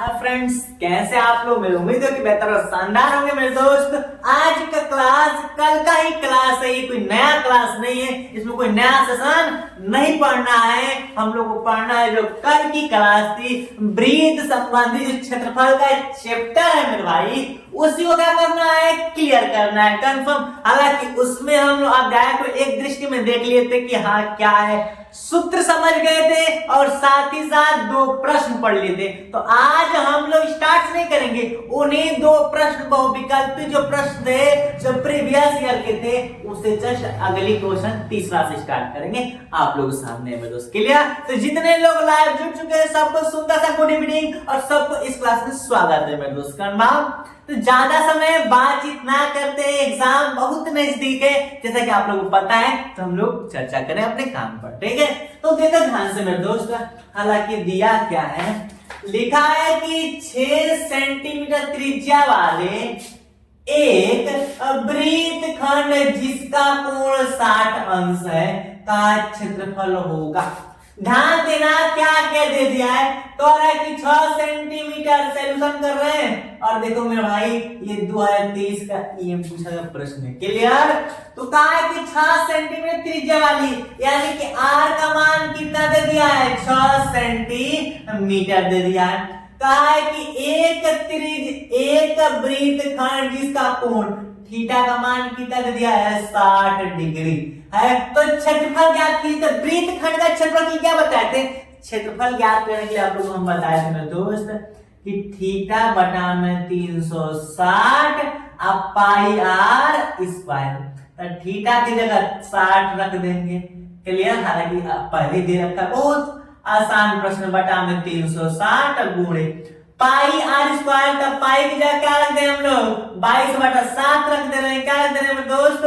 Friends, कैसे आप लोग? मेरी उम्मीद है कि बेहतर और शानदार होंगे मेरे दोस्त। आज का क्लास कल का ही क्लास है, ये कोई नया क्लास नहीं है, इसमें कोई नया सेशन नहीं पढ़ना है। हम लोग को पढ़ना है जो कल की क्लास थी, ब्रीथ संबंधी जो क्षेत्रफल का चैप्टर है मेरे भाई, उसी को क्या करना है, क्लियर करना है, कंफर्म। हालांकि उसमें हम लोग अध्याय को एक दृष्टि में देख लिए थे कि हाँ क्या है, सूत्र समझ गए थे और साथ ही साथ दो प्रश्न पढ़ लिए थे। तो आज हम लोग स्टार्ट नहीं करेंगे उन्हीं दो प्रश्न बहुविकल्पी जो प्रश्न थे जो प्रीवियस ईयर के थे, उससे जस्ट अगली क्वेश्चन तीसरा से स्टार्ट करेंगे आप लोगों के सामने मेरे दोस्त। क्लियर? तो जितने लोग लाइव जुड़ चुके हैं सबको सुंदर सा गुड इवनिंग और सबको इस क्लास में स्वागत है मेरे दोस्त। तो ज्यादा समय बातचीत ना करते, एग्जाम बहुत नजदीक है जैसा कि आप लोगों को पता है, तो हम लोग चर्चा करें अपने काम पर, ठीक है? तो देखो ध्यान से मेरे दोस्त, हालांकि दिया क्या है, लिखा है कि 6 सेंटीमीटर त्रिज्या वाले एक वृत्तखंड जिसका कोण 60 अंश है का क्षेत्रफल होगा। ध्यान देना क्या क्या दे दिया है, तो है कि 6 सेंटीमीटर सोल्यूशन कर रहे हैं और देखो मेरे भाई ये 2023 का ईएम पूछा गया प्रश्न है। क्लियर? तो कहा है कि 6 सेंटीमीटर त्रिज्या वाली, यानी कि आर का मान कितना दे दिया है, 6 सेंटीमीटर दे दिया है। कहा है कि एक वृत्तखंड जिसका कोण थीटा का मान कितना दे दिया है, 60 डिग्री है। तो क्षेत्रफल ज्ञात कीजिए। तो वृत्तखंड का क्षेत्रफल क्या बताए थे? क्षेत्रफल ज्ञात करने के लिए आप लोगों को हम बताए थे मेरे दोस्त कि थीटा बटा में 360 अब पाई आर स्क्वायर। तो थीटा की जगह 60 रख देंगे। क्लियर? हालांकि पहले दे रखा, बहुत आसान प्रश्न, बटा में 360 गुणे पाई आर स्क्वायर। तब पाई की जगह क्या रख दे हम लोग, 22/7 रख दे रहे हैं। क्या रख दे रहे हैं दोस्त,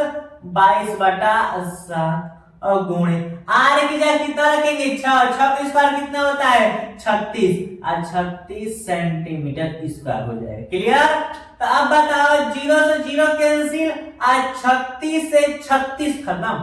22/7 और गुणे आर की जगह कितना रखेंगे, 6 का स्क्वायर कितना होता है, 36 और 36 सेंटीमीटर स्क्वायर हो जाएगा। क्लियर? तो अब बताओ, 0 से 0 कैंसिल और 36 से 36 खत्म,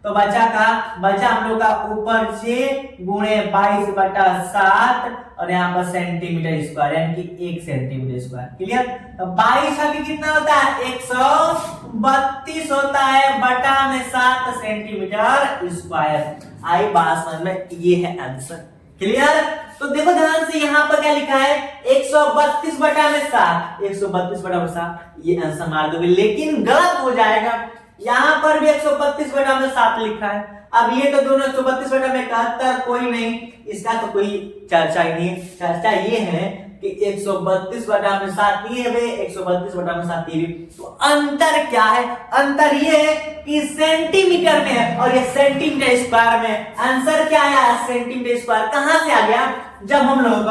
तो बचा हम लोग का ऊपर 6 गुणे 22/7 और यहाँ पर सेंटीमीटर स्क्वायर, यानी कि 1 सेंटीमीटर स्क्वायर। क्लियर? तो 22 कितना होता है, 132 होता है, बटा में 7 सेंटीमीटर स्क्वायर। आई बात समझ में? ये है आंसर। क्लियर? तो देखो ध्यान से, यहाँ पर क्या लिखा है, 132 बटा में 7, 132 बटा में 7, ये आंसर मार दोगे, लेकिन गलत हो जाएगा। यहाँ पर भी 132 बटा में 7 लिखा है। अब ये तो दोनों 132 बटा में 71, कोई नहीं, इसका तो कोई चर्चा ही नहीं है। चर्चा ये है कि 132 बटा में 7 ये है, 132 बटा में 7 ये भी। तो अंतर क्या है? अंतर ये है कि सेंटीमीटर में है और ये सेंटीमीटर स्क्वायर में। आंसर क्या आया, सेंटीमीटर स्क्वायर। कहां से आ गया, जब हम लोग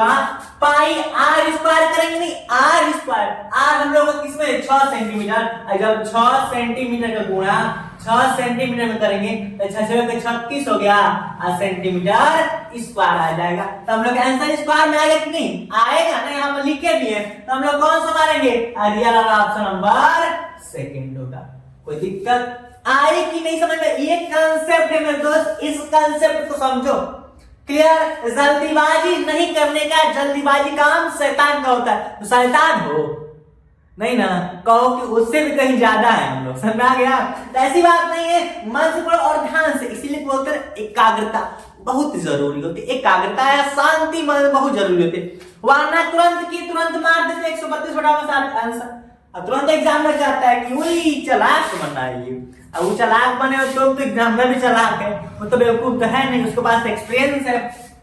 पाई आर स्क्वायर करेंगे, नहीं आर स्क्वायर, आर हम लोग किसमें, 6 सेंटीमीटर। जब 6 सेंटीमीटर का गुणा 6 सेंटीमीटर में करेंगे तो 36 हो गया और सेंटीमीटर स्क्वायर आ जाएगा। तो हम लोग आंसर स्क्वायर में आएगा कि नहीं आएगा? ना यहाँ पर लिखे भी है, तो हम लोग कौन सा मारेंगे, रियल वाला ऑप्शन नंबर सेकंड होगा। कोई दिक्कत आई कि नहीं समझ में? ये कांसेप्ट है मेरे दोस्त, इस कांसेप्ट को समझो। क्लियर? जल्दीबाजी नहीं करने का, जल्दीबाजी काम शैतान का होता है। तो शैतान हो नहीं ना, कहो कि उससे भी कहीं ज्यादा है हम लोग, समझ आ गया? तो ऐसी बात नहीं है, मन से पढ़ो और ध्यान से। इसीलिए बोलते हैं एकाग्रता बहुत जरूरी होती है, एकाग्रता या शांति मन बहुत जरूरी होती है। वरना तुरंत की तुरंत मार देते 132 बटा में 7 आंसर, और तुरंत एग्जाम में जाता है कि वही चलाक बनना है ये। अब वो चलाक बने हो तो एग्जाम में भी चलाक है, वो तो बेवकूफ तो है नहीं, उसके पास एक्सपीरियंस है।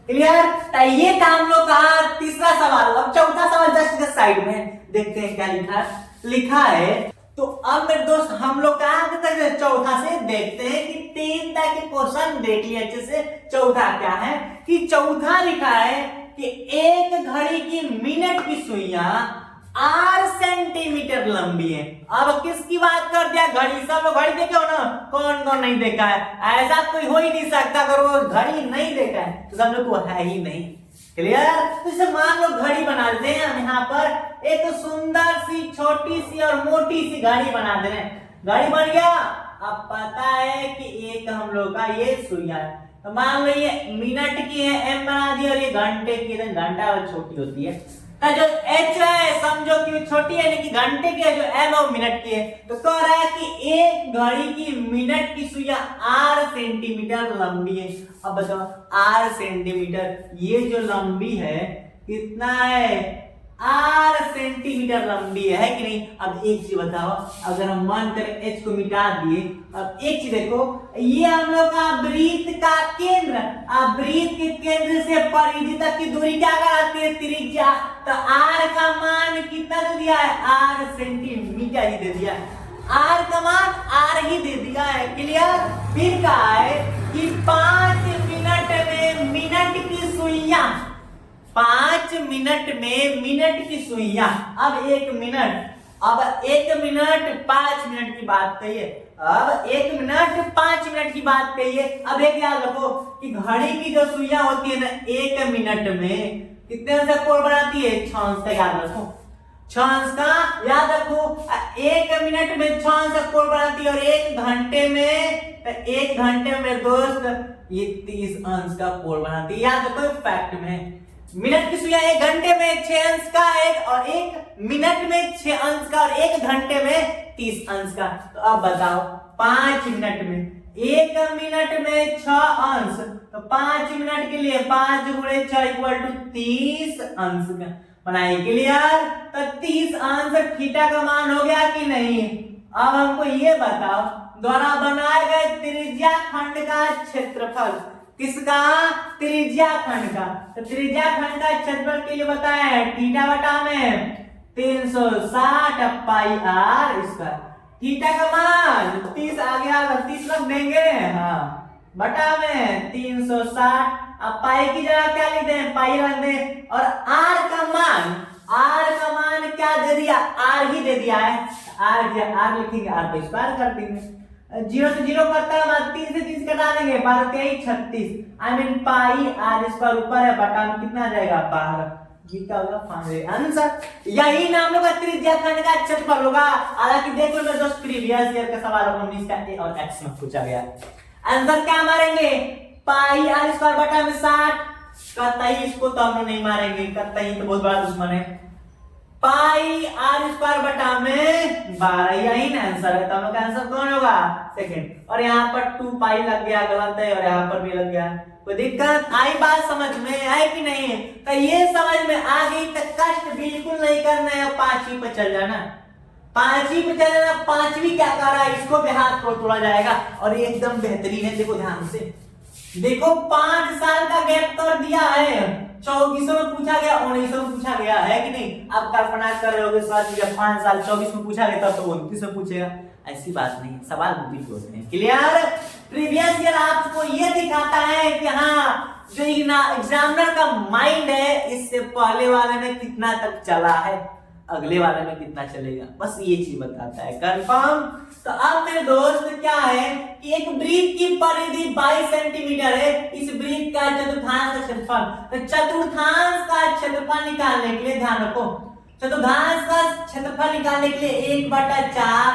क्लियर? तो ये काम लोग कहा। तीसरा सवाल, अब चौथा सवाल जस्ट साइड में देखते हैं क्या लिखा है। लिखा है तो अब मेरे दोस्त हम लोग कहा तक चौथा से देखते हैं कि 3 तक के क्वेश्चन देख लिया अच्छे से। चौथा क्या है कि चौथा लिखा है कि एक घड़ी की मिनट की सुइयां 8 सेंटीमीटर लंबी है। अब किसकी बात कर दिया, घड़ी। सब लोग घड़ी देखे हो ना, कौन कौन नहीं देखा है? ऐसा कोई हो ही नहीं सकता, अगर वो घड़ी नहीं देखा है तो सब लोग को है ही नहीं। क्लियर? तो इसे मान लो घड़ी बना देते हैं हम यहाँ पर, एक तो सुंदर सी छोटी सी और मोटी सी घड़ी बना दे रहे हैं। घड़ी बन गया। अब पता है कि एक हम लोग का ये सुइया है, तो मान लो ये मिनट की है, एम बना दी, और ये घंटे की है, घंटा और छोटी होती है। तो जो h है समझो कि छोटी है, यानी कि घंटे की है, जो m है वो मिनट की है। तो कह रहा है कि एक घड़ी की मिनट की सुइया r सेंटीमीटर लंबी है। अब बताओ r सेंटीमीटर, ये जो लंबी है कितना है, r सेंटीमीटर लंबी है कि नहीं। अब एक चीज बताओ, अगर हम मान करें h को मिटा दिए, अब एक चीज देखो, ये हम लोग का वृत्त का केंद्र, वृत्त के केंद्र से परिधि तक की दूरी क्या कहलाती है, त्रिज्या। तो r का मान कितना दे दिया है, r सेंटीमीटर ही दे दिया है, r का मान r ही दे दिया है। क्लियर। फिर कहा है कि 5 मिनट में मिनट की सुइयां, 5 मिनट में मिनट की सुइयां। अब 1 मिनट, अब 1 मिनट 5 मिनट की बात कहिए, अब 1 मिनट 5 मिनट की बात कहिए। अब एक याद रखो कि घड़ी की जो सुइयां होती है ना, 1 मिनट में कितने अंश का कोण बनाती है, 6 अंश का। याद रखो 6 अंश का, याद रखो 1 मिनट में 6 अंश का कोण बनाती है, और 1 घंटे में, 1 घंटे में दोस्त ये 30 अंश का कोण बनाती है। याद रखो फैक्ट में, मिनट की सुइया 1 घंटे में 6 अंश का, और 1 मिनट में 6 अंश का, और 1 घंटे में 30 अंश का। तो अब बताओ 5 मिनट में, 1 मिनट में 6 अंश, तो 5 मिनट के लिए 5 गुणे 6 इक्वल टू 30 अंश का बनाए। क्लियर। तो 30 अंश थीटा का मान हो गया कि नहीं। अब हमको ये बताओ, द्वारा बनाए गए त्रिज्या खंड का क्षेत्रफल, किसका, त्रिज्या खंड का। तो त्रिज्या खंड का क्षेत्रफल के लिए बताया है थीटा बटा में 360 पाई r स्क्वायर। थीटा का मान 30 आ गया, 30 रख देंगे, हाँ, बटा में 360। अब पाई की जगह क्या लिखते हैं, पाई रख दें, और r का मान क्या दे दिया, r ही दे दिया है, r लिखेंगे, r पे स्क्वायर कर देंगे, 0 से 0 करता है, 3 से 30 कटा देंगे, 12 23 36, I mean pi r square ऊपर है, बटा में कितना आ जाएगा 12। ये क्या होगा, फाइनल आंसर। यही नाम लोग त्रिज्या खंड का क्षेत्रफल होगा। हालांकि देखो मेरे दोस्त प्रीवियस ईयर का सवाल 19 का ए और x में पूछा गया। आंसर क्या मारेंगे, पाई r स्क्वायर बटा में 60। कतई इसको तो हम लोग नहीं मारेंगे, कतई तो बहुत बड़ा दुश्मन है। पाई r स्क्वायर बटा में 12, यही ना आंसर है। तो हम लोग का आंसर कौन होगा, सेकंड। और यहाँ पर 2 पाई लग गया, गलत है, और यहाँ पर भी लग गया। कोई दिक्कत आई, बात समझ में है कि नहीं। तो ये समझ में आ गई तो कष्ट बिल्कुल नहीं करना है, 5वीं पे चल जाना, 5वीं पे चल जाना। 5वीं क्या कर रहा है, इसको भी हाथ को तोड़ा जाएगा, और ये एकदम बेहतरीन है। देखो ध्यान से, देखो 5 साल का गैप कर दिया है, 24 में पूछा गया, 19 में पूछा गया है कि नहीं। आप कल्पना कर रहे होगे, 5 साल 24 में पूछा गया तब तो 29 में पूछेगा, ऐसी बात नहीं, सवाल रिपीट होते हैं। क्लियर। प्रीवियस ईयर आपको ये दिखाता है कि हाँ, जो एग्जामिनर का माइंड है इससे पहले वाले में कितना तक चला है, अगले वाले में कितना चलेगा, बस ये चीज बताता है। कंफर्म। तो अब मेरे दोस्त क्या है कि एक वृत्त की परिधि 22 सेंटीमीटर है, इस वृत्त का चतुर्थांश का क्षेत्रफल। तो चतुर्थांश का क्षेत्रफल निकालने के लिए ध्यान रखो, चतुर्थांश का क्षेत्रफल निकालने के लिए 1/4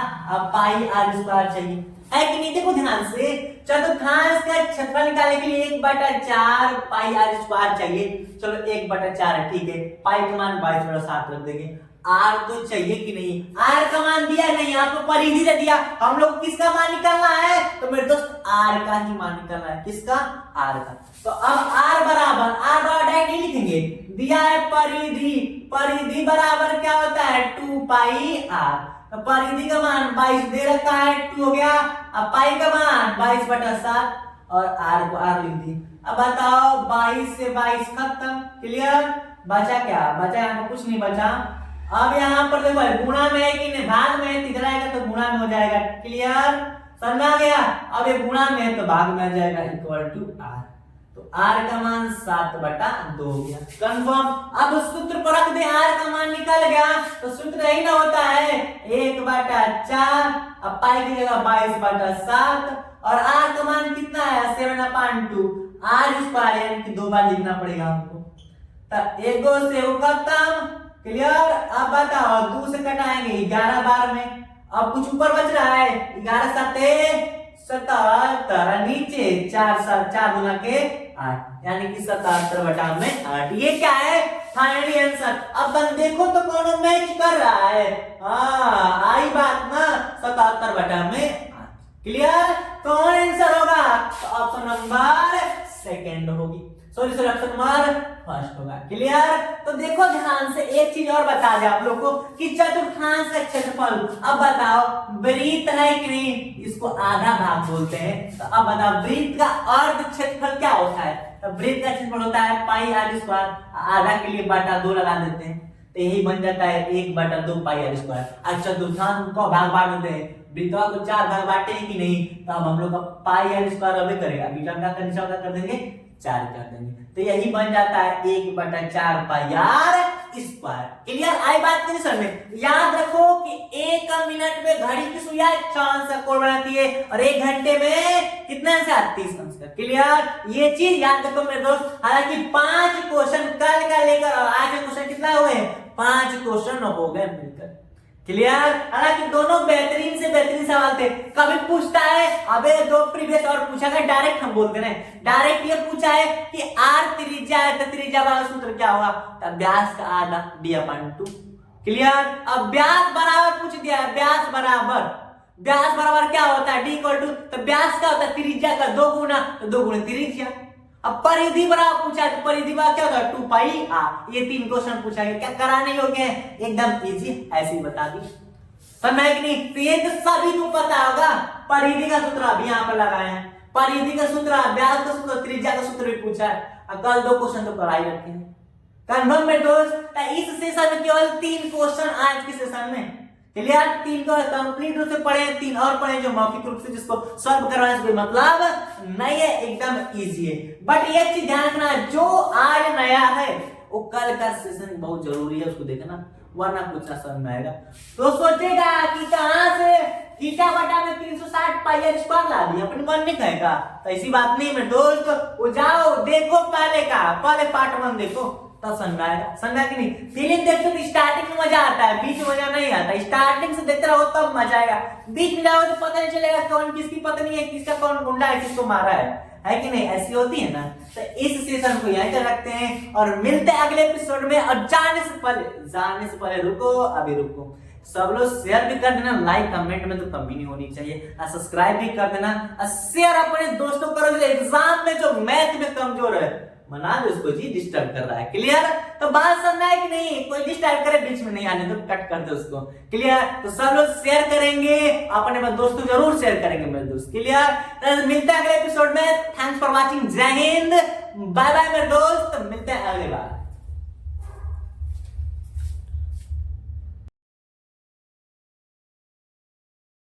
पाई r स्क्वायर चाहिए, है कि नहीं। देखो ध्यान से, चतुर्थांश का क्षेत्रफल निकालने के लिए 1/4 पाई r स्क्वायर चाहिए। चलो 1/4 है, ठीक है। पाई का मान 22/7 रख देंगे। r तो चाहिए कि नहीं, r का मान दिया नहीं, आपको परिधि दे दिया, हम लोग किसका मान निकालना है, तो मेरे दोस्त r का ही मान निकालना है। किसका, r का। तो अब r बराबर डायरेक्ट नहीं लिखेंगे, दिया है परिधि, परिधि बराबर क्या होता है 2 पाई r। तो परिधि का मान 22 दे रखा है, 2 हो गया। अब पाई का मान 22/7 और r को r लिख दी। अब बताओ 22 से 22 खत्म। क्लियर। बचा क्या, बचा यहाँ पर कुछ नहीं बचा। अब यहाँ पर देखो गुणा में है कि नहीं, भाग में है, इधर आएगा तो गुणा में हो जाएगा। क्लियर, समझ आ गया। अब ये गुणा में है तो भाग में आ जाएगा, इक्वल टू r। तो r का मान 7/2 हो गया। कंफर्म। अब सूत्र पर रख दे, r का मान निकल गया तो सूत्र यही ना होता है 1/4, अब पाई की जगह 22/7, और r का मान कितना है 7/2 r स्क्वायर, यानी कि 2 बार लिखना पड़ेगा हमको। तो एगो से वो खत्म। क्लियर। अब बताओ 2 से कटाएंगे 11 बार में, अब कुछ ऊपर बच रहा है 11 7 77, नीचे 4 गुना के 8, यानी कि 77 बटा में 8। ये क्या है? Finally answer. अब बन देखो तो कौन मैच कर रहा है। हाँ आई बात ना, 77 बटा में 8। क्लियर? कौन आंसर होगा? तो ऑप्शन नंबर सेकंड होगी, सॉरी ऑप्शन नंबर फर्स्ट होगा। क्लियर? तो देखो ध्यान से, एक चीज और बता दे आप लोग को कि चतुर्थांश का क्षेत्रफल, अब बताओ वृत्त है कि नहीं, इसको आधा भाग बोलते हैं। तो अब बताओ वृत्त का अर्ध क्षेत्रफल क्या होता है? तो वृत्त का क्षेत्रफल होता है पाई आर स्क्वायर, आधा के लिए बटा 2 लगा देते हैं, तो यही बन जाता है 1/2 पाई आर स्क्वायर। अब चतुर्थांश को भाग बांट देते हैं, वृत्तों को 4 भाग बांटे हैं कि नहीं, तो अब हम लोग का पाई आर स्क्वायर अभी करेगा, बीटा का निशान कर देंगे 4 कर देंगे, तो यही बन जाता है 1/4 पाई आर स्क्वायर। क्लियर? आई बात नहीं समझ में? याद रखो कि 1 मिनट में घड़ी की सुइयां 4 अंश का कोण बनाती है और 1 घंटे में कितना अंश? 30 अंश का। क्लियर? ये चीज याद रखो मेरे दोस्त। हालांकि 5 क्वेश्चन कल का लेकर और आज के क्वेश्चन कितना हुए? 5 क्वेश्चन हो गए मिलकर। क्लियर? हालांकि दोनों बेहतरीन से बेहतरीन सवाल थे। कभी पूछता है, अबे जो प्रीवियस और पूछा गया डायरेक्ट हम बोलते हैं, डायरेक्ट ये पूछा है कि आर त्रिज्या है तो त्रिज्या वाला सूत्र क्या होगा? तो व्यास का आधा d/2। क्लियर? अब व्यास बराबर पूछ दिया है, व्यास बराबर क्या होता है? d = तो व्यास क्या होता है? त्रिज्या का 2 गुना, तो 2 गुना त्रिज्या। अब परिधि बराबर पूछा है, तो परिधि बराबर क्या होता है? 2 पाई आर। ये 3 क्वेश्चन पूछा है, क्या कराने योग्य है? एकदम इजी, ऐसे ही बता दी। समझ कि नहीं? तो ये तो सभी को पता होगा। परिधि का सूत्र अभी यहाँ पर लगाए हैं, परिधि का सूत्र, व्यास का सूत्र, त्रिज्या का सूत्र भी पूछा है। कल 2 क्वेश्चन तो कराई रखे हैं। कन्फर्म में दोस्त? इस सेशन में केवल 3 क्वेश्चन आज के सेशन में। क्लियर? 3 को कंप्लीट रूप से पढ़े, 3 और पढ़े जो मौखिक रूप से जिसको सॉल्व करवाने से कोई मतलब नहीं है, एकदम इजी है। बट ये चीज ध्यान रखना, जो आज नया है वो कल का सेशन बहुत जरूरी है, उसको देखना, वरना कुछ ना समझ में आएगा। तो सोचेगा कि कहां से थीटा बटा में 360 पाई आर स्क्वायर ला दिया, अपने मन नहीं कहेगा। तो ऐसी बात नहीं है दोस्त, वो जाओ देखो पहले पार्ट 1 देखो, तब समझ आएगा। समझा कि नहीं? फिल्म देखते तो स्टार्टिंग में मजा आता है, बीच में मजा नहीं आता। स्टार्टिंग से देखते रहो तब मजा आएगा, बीच में जाओ तो पता नहीं चलेगा कौन किसकी पत्नी है, किसका कौन गुंडा है, किसको मारा है कि नहीं? ऐसी होती है ना। तो इस सेशन को यहीं तक रखते हैं और मिलते हैं अगले एपिसोड में। और जाने से पहले रुको, अभी रुको, सब लोग शेयर भी कर देना, लाइक कमेंट में तो कमी नहीं होनी चाहिए, और सब्सक्राइब भी कर देना, और शेयर अपने दोस्तों करो जो एग्जाम में जो मैथ में कमजोर है, मना दो उसको जी, डिस्टर्ब कर रहा है। क्लियर? तो बात समझना है कि नहीं? कोई डिस्टर्ब करे बीच में नहीं आने तो कट कर दो उसको। क्लियर? तो सब लोग शेयर करेंगे, अपने दोस्तों जरूर शेयर करेंगे मेरे दोस्त। क्लियर? तो मिलते हैं अगले एपिसोड में। थैंक्स फॉर वॉचिंग, जय हिंद, बाय बाय मेरे दोस्त, मिलते हैं अगले बार।